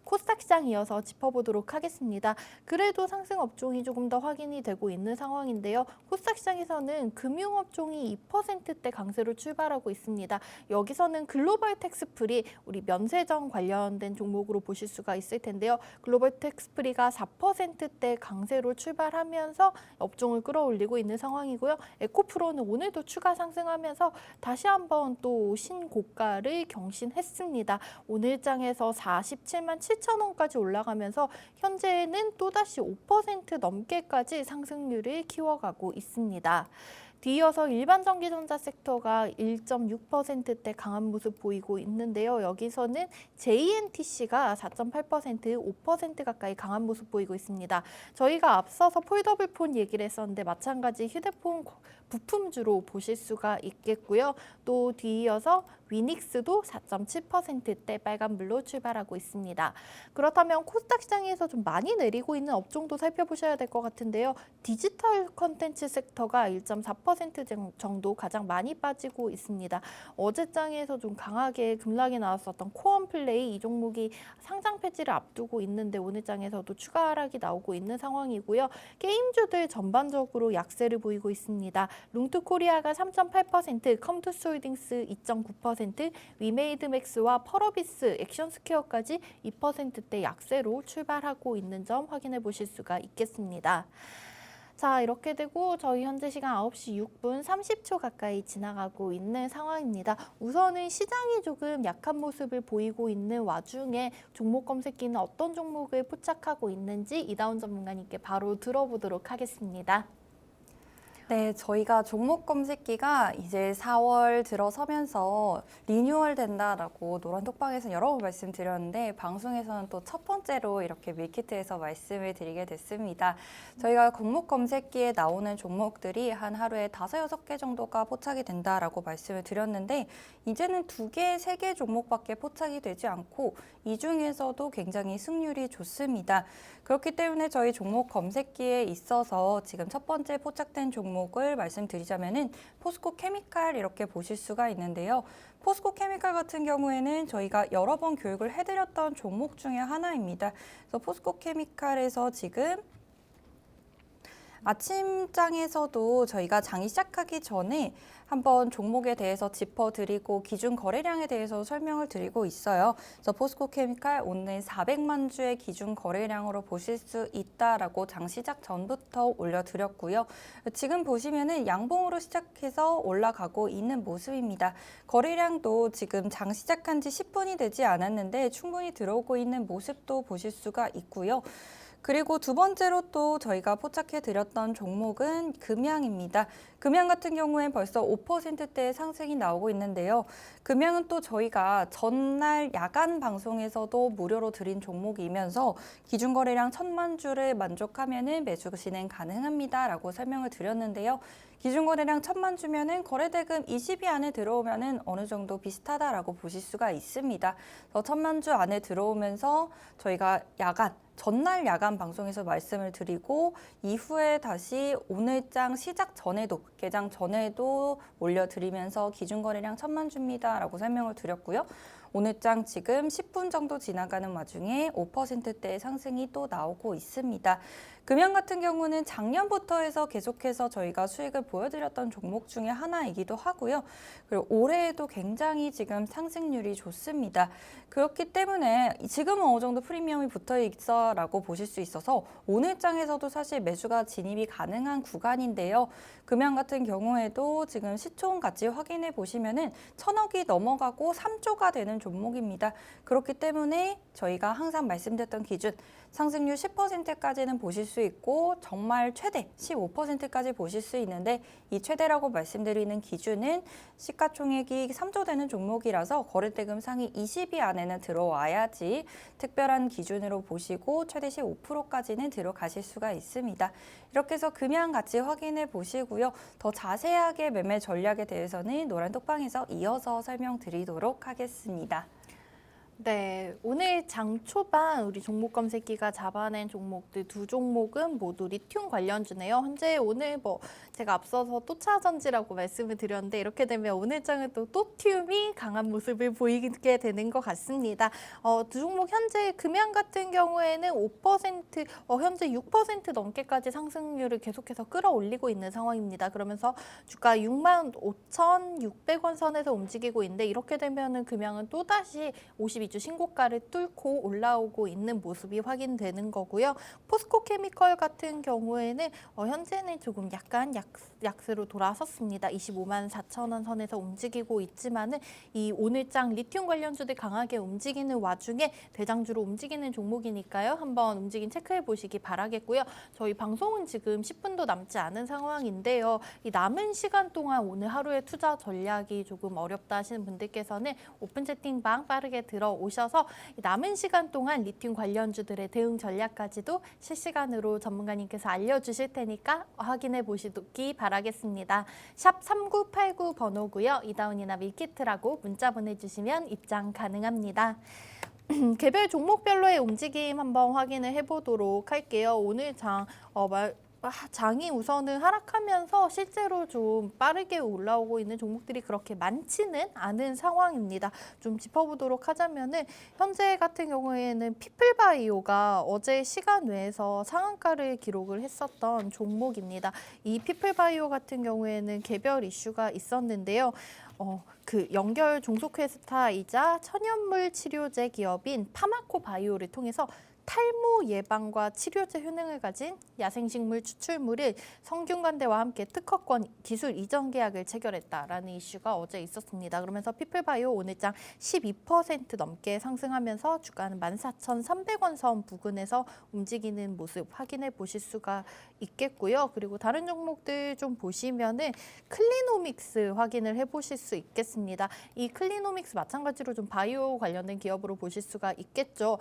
코스닥 시장 이어서 짚어보도록 하겠습니다. 그래도 상승 업종이 조금 더 확인이 되고 있는 상황인데요. 코스닥 시장에서는 금융업종이 2%대 강세로 출발하고 있습니다. 여기서는 글로벌 텍스프리, 우리 면세점 관련된 종목으로 보실 수가 있을 텐데요. 글로벌 텍스프리가 4%대 강세로 출발하면서 업종을 끌어올리고 있는 상황이고요. 에코프로는 오늘도 추가 상승하면서 다시 한번 또 신고가를 경신했습니다. 오늘 장에서 47만 7천 원까지 올라가면서 현재는 또다시 5% 넘게까지 상승률을 키워가고 있습니다. 뒤이어서 일반 전기전자 섹터가 1.6%대 강한 모습 보이고 있는데요. 여기서는 JNTC가 4.8%, 5% 가까이 강한 모습 보이고 있습니다. 저희가 앞서서 폴더블 폰 얘기를 했었는데 마찬가지 휴대폰 부품주로 보실 수가 있겠고요. 또 뒤이어서 위닉스도 4.7%대 빨간불로 출발하고 있습니다. 그렇다면 코스닥 시장에서 좀 많이 내리고 있는 업종도 살펴보셔야 될 것 같은데요. 디지털 콘텐츠 섹터가 1.4% 정도 가장 많이 빠지고 있습니다. 어제 장에서 좀 강하게 급락이 나왔었던 코언플레이 이 종목이 상장 폐지를 앞두고 있는데 오늘 장에서도 추가 하락이 나오고 있는 상황이고요. 게임주들 전반적으로 약세를 보이고 있습니다. 룽투코리아가 3.8%, 컴투스홀딩스 2.9%, 위메이드맥스와 펄어비스, 액션스퀘어까지 2%대 약세로 출발하고 있는 점 확인해 보실 수가 있겠습니다. 자, 이렇게 되고 저희 현재 시간 9시 6분 30초 가까이 지나가고 있는 상황입니다. 우선은 시장이 조금 약한 모습을 보이고 있는 와중에 종목 검색기는 어떤 종목을 포착하고 있는지 이다운 전문가님께 바로 들어보도록 하겠습니다. 네, 저희가 종목 검색기가 이제 4월 들어서면서 리뉴얼 된다라고 노란톡방에서 여러 번 말씀드렸는데 방송에서는 또 첫 번째로 이렇게 밀키트에서 말씀을 드리게 됐습니다. 저희가 종목 검색기에 나오는 종목들이 한 하루에 5, 6개 정도가 포착이 된다라고 말씀을 드렸는데 이제는 2개, 3개 종목밖에 포착이 되지 않고 이 중에서도 굉장히 승률이 좋습니다. 그렇기 때문에 저희 종목 검색기에 있어서 지금 첫 번째 포착된 종목을 말씀드리자면은 포스코 케미칼 이렇게 보실 수가 있는데요. 포스코 케미칼 같은 경우에는 저희가 여러 번 교육을 해드렸던 종목 중에 하나입니다. 그래서 포스코 케미칼에서 지금 아침장에서도 저희가 장이 시작하기 전에 한번 종목에 대해서 짚어드리고 기준 거래량에 대해서 설명을 드리고 있어요. 그래서 포스코 케미칼 오늘 400만 주의 기준 거래량으로 보실 수 있다라고 장 시작 전부터 올려드렸고요. 지금 보시면은 양봉으로 시작해서 올라가고 있는 모습입니다. 거래량도 지금 장 시작한 지 10분이 되지 않았는데 충분히 들어오고 있는 모습도 보실 수가 있고요. 그리고 두 번째로 또 저희가 포착해 드렸던 종목은 금양입니다. 금양 같은 경우엔 벌써 5%대의 상승이 나오고 있는데요. 금양은 또 저희가 전날 야간 방송에서도 무료로 드린 종목이면서 기준 거래량 1,000만 주를 만족하면은 매수 진행 가능합니다. 라고 설명을 드렸는데요. 기준 거래량 1,000만 주면은 거래대금 20위 안에 들어오면은 어느 정도 비슷하다라고 보실 수가 있습니다. 그래서 1,000만 주 안에 들어오면서 저희가 전날 야간 방송에서 말씀을 드리고 이후에 다시 오늘장 시작 전에도 개장 전에도 올려드리면서 기준 거래량 1,000만 주입니다 라고 설명을 드렸고요. 오늘장 지금 10분 정도 지나가는 와중에 5%대의 상승이 또 나오고 있습니다. 금연 같은 경우는 작년부터 해서 계속해서 저희가 수익을 보여드렸던 종목 중에 하나이기도 하고요. 그리고 올해에도 굉장히 지금 상승률이 좋습니다. 그렇기 때문에 지금은 어느 정도 프리미엄이 붙어 있어라고 보실 수 있어서 오늘장에서도 사실 매수가 진입이 가능한 구간인데요. 금연 같은 경우에도 지금 시총 같이 확인해 보시면은 1,000억이 넘어가고 3조가 되는 종목입니다. 그렇기 때문에 저희가 항상 말씀드렸던 기준 상승률 10%까지는 보실 수 있고 정말 최대 15%까지 보실 수 있는데 이 최대라고 말씀드리는 기준은 시가총액이 3조 되는 종목이라서 거래대금 상위 20위 안에는 들어와야지 특별한 기준으로 보시고 최대 15%까지는 들어가실 수가 있습니다. 이렇게 해서 금연 같이 확인해 보시고요. 더 자세하게 매매 전략에 대해서는 노란 톡방에서 이어서 설명드리도록 하겠습니다. 네, 오늘 장 초반 우리 종목 검색기가 잡아낸 종목들 두 종목은 모두 리튬 관련주네요. 현재 오늘 제가 앞서서 또 차전지라고 말씀을 드렸는데 이렇게 되면 오늘 장은 또 또튬이 강한 모습을 보이게 되는 것 같습니다. 두 종목 현재 금연 같은 경우에는 5%, 현재 6% 넘게까지 상승률을 계속해서 끌어올리고 있는 상황입니다. 그러면서 주가 65,600원 선에서 움직이고 있는데 이렇게 되면은 금연은 또다시 52주 신고가를 뚫고 올라오고 있는 모습이 확인되는 거고요. 포스코 케미컬 같은 경우에는 현재는 조금 약간 약세로 돌아섰습니다. 25만 4천 원 선에서 움직이고 있지만은 이 오늘장 리튬 관련주들 강하게 움직이는 와중에 대장주로 움직이는 종목이니까요. 한번 움직임 체크해 보시기 바라겠고요. 저희 방송은 지금 10분도 남지 않은 상황인데요. 이 남은 시간 동안 오늘 하루의 투자 전략이 조금 어렵다 하시는 분들께서는 오픈 채팅방 빠르게 들어오셔서 남은 시간 동안 리튬 관련주들의 대응 전략까지도 실시간으로 전문가님께서 알려주실 테니까 확인해 보시기 바라겠습니다. 샵 3989 번호고요. 이다운이나 밀키트라고 문자 보내주시면 입장 가능합니다. 개별 종목별로의 움직임 한번 확인을 해보도록 할게요. 오늘 장이 우선은 하락하면서 실제로 좀 빠르게 올라오고 있는 종목들이 그렇게 많지는 않은 상황입니다. 좀 짚어보도록 하자면은 현재 같은 경우에는 피플바이오가 어제 시간 외에서 상한가를 기록을 했었던 종목입니다. 이 피플바이오 같은 경우에는 개별 이슈가 있었는데요. 그 연결 종속회사이자 천연물 치료제 기업인 파마코 바이오를 통해서 탈모 예방과 치료제 효능을 가진 야생식물 추출물을 성균관대와 함께 특허권 기술 이전 계약을 체결했다라는 이슈가 어제 있었습니다. 그러면서 피플바이오 오늘장 12% 넘게 상승하면서 주가는 14,300원 선 부근에서 움직이는 모습 확인해 보실 수가 있겠고요. 그리고 다른 종목들 좀 보시면은 클리노믹스 확인을 해보실 수 있겠습니다. 이 클리노믹스 마찬가지로 좀 바이오 관련된 기업으로 보실 수가 있겠죠.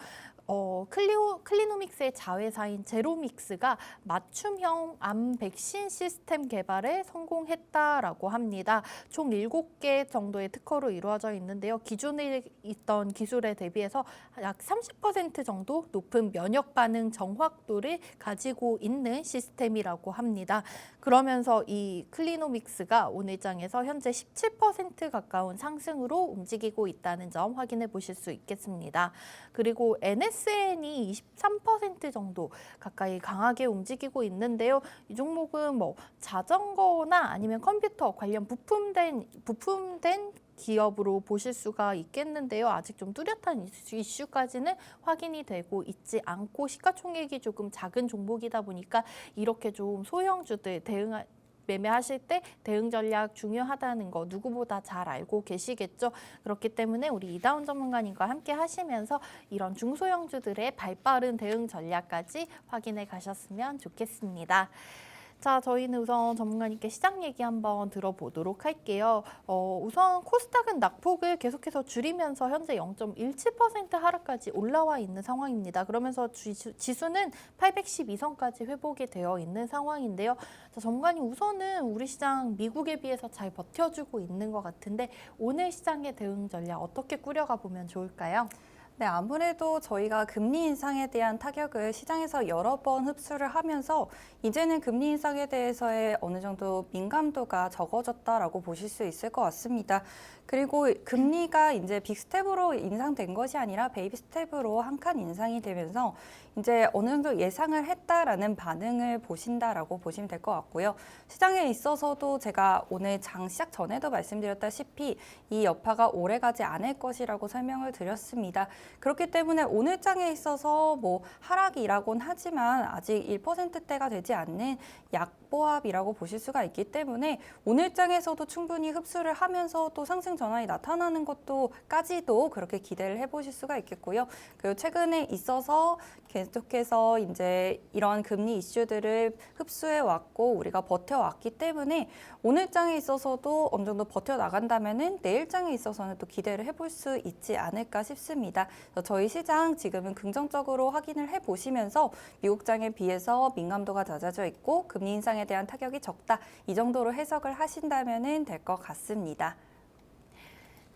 클리노믹스의 자회사인 제로믹스가 맞춤형 암 백신 시스템 개발에 성공했다라고 합니다. 총 7개 정도의 특허로 이루어져 있는데요. 기존에 있던 기술에 대비해서 약 30% 정도 높은 면역 반응 정확도를 가지고 있는 시스템이라고 합니다. 그러면서 이 클리노믹스가 오늘장에서 현재 17% 가까운 상승으로 움직이고 있다는 점 확인해 보실 수 있겠습니다. 그리고 NSN이 23% 정도 가까이 강하게 움직이고 있는데요. 이 종목은 자전거나 아니면 컴퓨터 관련 부품된 기업으로 보실 수가 있겠는데요. 아직 좀 뚜렷한 이슈까지는 확인이 되고 있지 않고 시가총액이 조금 작은 종목이다 보니까 이렇게 좀 소형주들 매매하실 때 대응 전략 중요하다는 거 누구보다 잘 알고 계시겠죠. 그렇기 때문에 우리 이다운 전문가님과 함께 하시면서 이런 중소형주들의 발빠른 대응 전략까지 확인해 가셨으면 좋겠습니다. 자, 저희는 우선 전문가님께 시장 얘기 한번 들어보도록 할게요. 우선 코스닥은 낙폭을 계속해서 줄이면서 현재 0.17% 하락까지 올라와 있는 상황입니다. 그러면서 지수는 812선까지 회복이 되어 있는 상황인데요. 자, 전문가님 우선은 우리 시장 미국에 비해서 잘 버텨주고 있는 것 같은데 오늘 시장의 대응 전략 어떻게 꾸려가 보면 좋을까요? 네, 아무래도 저희가 금리 인상에 대한 타격을 시장에서 여러 번 흡수를 하면서 이제는 금리 인상에 대해서의 어느 정도 민감도가 적어졌다라고 보실 수 있을 것 같습니다. 그리고 금리가 이제 빅스텝으로 인상된 것이 아니라 베이비 스텝으로 한 칸 인상이 되면서 이제 어느 정도 예상을 했다라는 반응을 보신다라고 보시면 될 것 같고요. 시장에 있어서도 제가 오늘 장 시작 전에도 말씀드렸다시피 이 여파가 오래가지 않을 것이라고 설명을 드렸습니다. 그렇기 때문에 오늘 장에 있어서 뭐 하락이라고는 하지만 아직 1%대가 되지 않는 약보합이라고 보실 수가 있기 때문에 오늘 장에서도 충분히 흡수를 하면서 또 상승 전환이 나타나는 것도까지도 그렇게 기대를 해보실 수가 있겠고요. 그리고 최근에 있어서 계속해서 이제 이런 금리 이슈들을 흡수해 왔고 우리가 버텨왔기 때문에 오늘 장에 있어서도 어느 정도 버텨 나간다면은 내일 장에 있어서는 또 기대를 해볼 수 있지 않을까 싶습니다. 저희 시장 지금은 긍정적으로 확인을 해보시면서 미국 장에 비해서 민감도가 낮아져 있고 금리 인상에 대한 타격이 적다. 이 정도로 해석을 하신다면은 될 것 같습니다.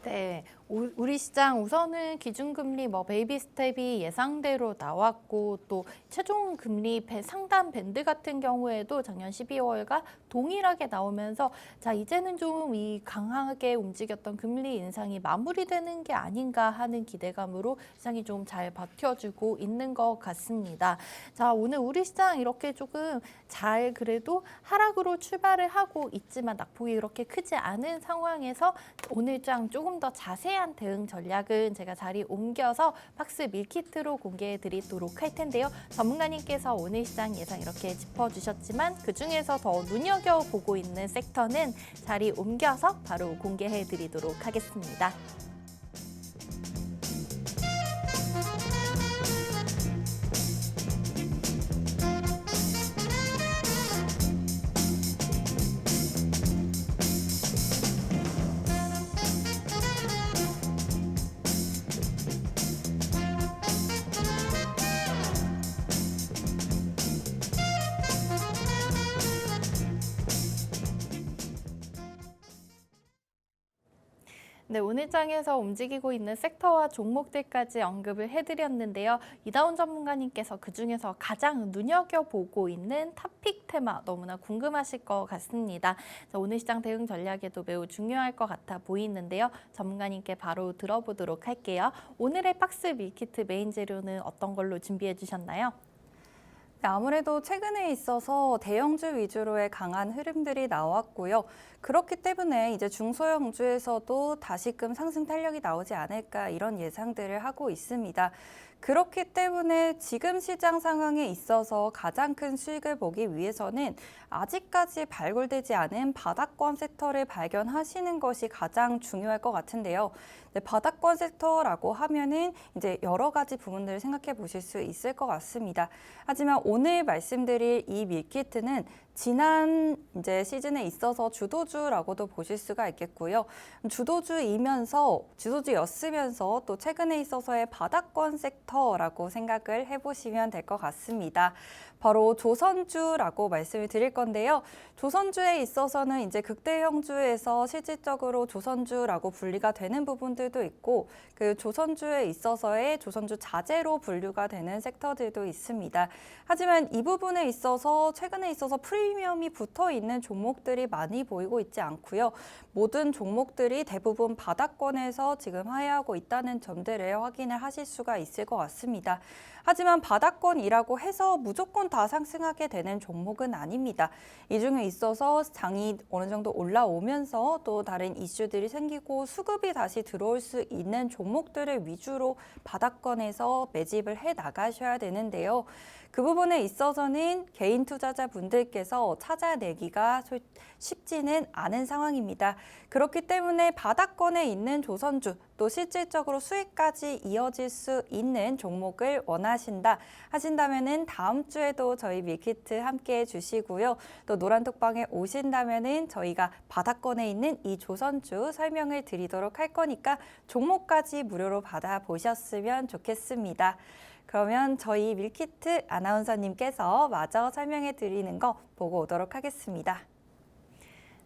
네, 우리 시장 우선은 기준금리 베이비 스텝이 예상대로 나왔고 또 최종 금리 상단 밴드 같은 경우에도 작년 12월과 동일하게 나오면서 자 이제는 좀 이 강하게 움직였던 금리 인상이 마무리되는 게 아닌가 하는 기대감으로 시장이 좀 잘 버텨주고 있는 것 같습니다. 자 오늘 우리 시장 이렇게 조금 잘 그래도 하락으로 출발을 하고 있지만 낙폭이 그렇게 크지 않은 상황에서 오늘 장 조금 더 자세한 대응 전략은 제가 자리 옮겨서 박스 밀키트로 공개해 드리도록 할 텐데요. 전문가님께서 오늘 시장 예상 이렇게 짚어주셨지만 그중에서 더 눈여겨보고 있는 섹터는 자리 옮겨서 바로 공개해 드리도록 하겠습니다. 네, 오늘 장에서 움직이고 있는 섹터와 종목들까지 언급을 해드렸는데요. 이다운 전문가님께서 그중에서 가장 눈여겨보고 있는 탑픽 테마 너무나 궁금하실 것 같습니다. 오늘 시장 대응 전략에도 매우 중요할 것 같아 보이는데요. 전문가님께 바로 들어보도록 할게요. 오늘의 박스 밀키트 메인 재료는 어떤 걸로 준비해 주셨나요? 네, 아무래도 최근에 있어서 대형주 위주로의 강한 흐름들이 나왔고요. 그렇기 때문에 이제 중소형주에서도 다시금 상승 탄력이 나오지 않을까 이런 예상들을 하고 있습니다. 그렇기 때문에 지금 시장 상황에 있어서 가장 큰 수익을 보기 위해서는 아직까지 발굴되지 않은 바닥권 섹터를 발견하시는 것이 가장 중요할 것 같은데요. 네, 바닥권 섹터라고 하면은 이제 여러 가지 부분들을 생각해 보실 수 있을 것 같습니다. 하지만 오늘 말씀드릴 이 밀키트는 지난 이제 시즌에 있어서 주도주라고도 보실 수가 있겠고요. 주도주였으면서 또 최근에 있어서의 바닥권 섹터라고 생각을 해보시면 될 것 같습니다. 바로 조선주라고 말씀을 드릴 건데요. 조선주에 있어서는 이제 극대형주에서 실질적으로 조선주라고 분리가 되는 부분들도 있고 그 조선주에 있어서의 조선주 자재로 분류가 되는 섹터들도 있습니다. 하지만 이 부분에 있어서 최근에 있어서 프리미엄이 붙어 있는 종목들이 많이 보이고 있지 않고요. 모든 종목들이 대부분 바닥권에서 지금 하회하고 있다는 점들을 확인을 하실 수가 있을 것 같습니다. 하지만 바닥권이라고 해서 무조건 다 상승하게 되는 종목은 아닙니다. 이 중에 있어서 장이 어느 정도 올라오면서 또 다른 이슈들이 생기고 수급이 다시 들어올 수 있는 종목들을 위주로 바닥권에서 매집을 해 나가셔야 되는데요. 그 부분에 있어서는 개인 투자자분들께서 찾아내기가 쉽지는 않은 상황입니다. 그렇기 때문에 바닥권에 있는 조선주, 또 실질적으로 수익까지 이어질 수 있는 종목을 원하신다 하신다면은 다음 주에도 저희 밀키트 함께 해주시고요. 또 노란톡방에 오신다면은 저희가 바닥권에 있는 이 조선주 설명을 드리도록 할 거니까 종목까지 무료로 받아보셨으면 좋겠습니다. 그러면 저희 밀키트 아나운서님께서 마저 설명해 드리는 거 보고 오도록 하겠습니다.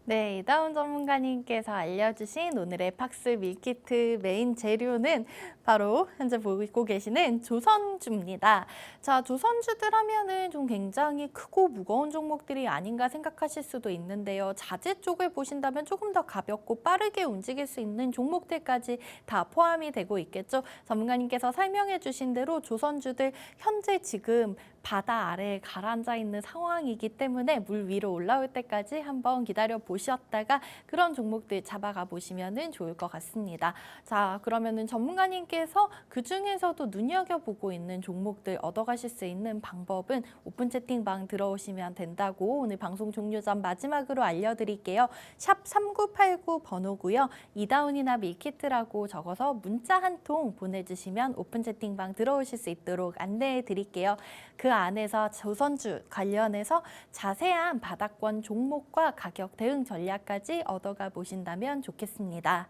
네, 이다운 전문가님께서 알려주신 오늘의 팍스 밀키트 메인 재료는 바로 현재 보고 계시는 조선주입니다. 자, 조선주들 하면은 좀 굉장히 크고 무거운 종목들이 아닌가 생각하실 수도 있는데요. 자재 쪽을 보신다면 조금 더 가볍고 빠르게 움직일 수 있는 종목들까지 다 포함이 되고 있겠죠. 전문가님께서 설명해 주신 대로 조선주들 현재 지금 바다 아래에 가라앉아 있는 상황이기 때문에 물 위로 올라올 때까지 한번 기다려 보셨다가 그런 종목들 잡아가 보시면 좋을 것 같습니다. 자, 그러면은 전문가님께서 그 중에서도 눈여겨보고 있는 종목들 얻어가실 수 있는 방법은 오픈 채팅방 들어오시면 된다고 오늘 방송 종료 전 마지막으로 알려드릴게요. 샵 3989 번호고요. 이다운이나 밀키트라고 적어서 문자 한 통 보내주시면 오픈 채팅방 들어오실 수 있도록 안내해 드릴게요. 그 안에서 조선주 관련해서 자세한 바닥권 종목과 가격 대응 전략까지 얻어가 보신다면 좋겠습니다.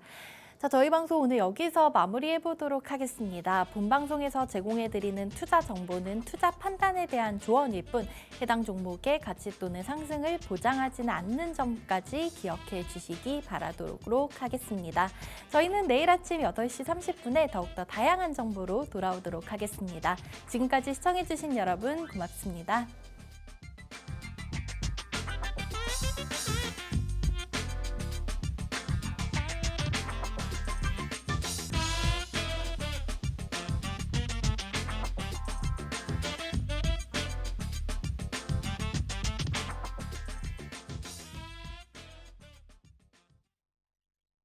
자, 저희 방송 오늘 여기서 마무리해 보도록 하겠습니다. 본 방송에서 제공해드리는 투자 정보는 투자 판단에 대한 조언일 뿐 해당 종목의 가치 또는 상승을 보장하지는 않는 점까지 기억해 주시기 바라도록 하겠습니다. 저희는 내일 아침 8시 30분에 더욱더 다양한 정보로 돌아오도록 하겠습니다. 지금까지 시청해주신 여러분 고맙습니다.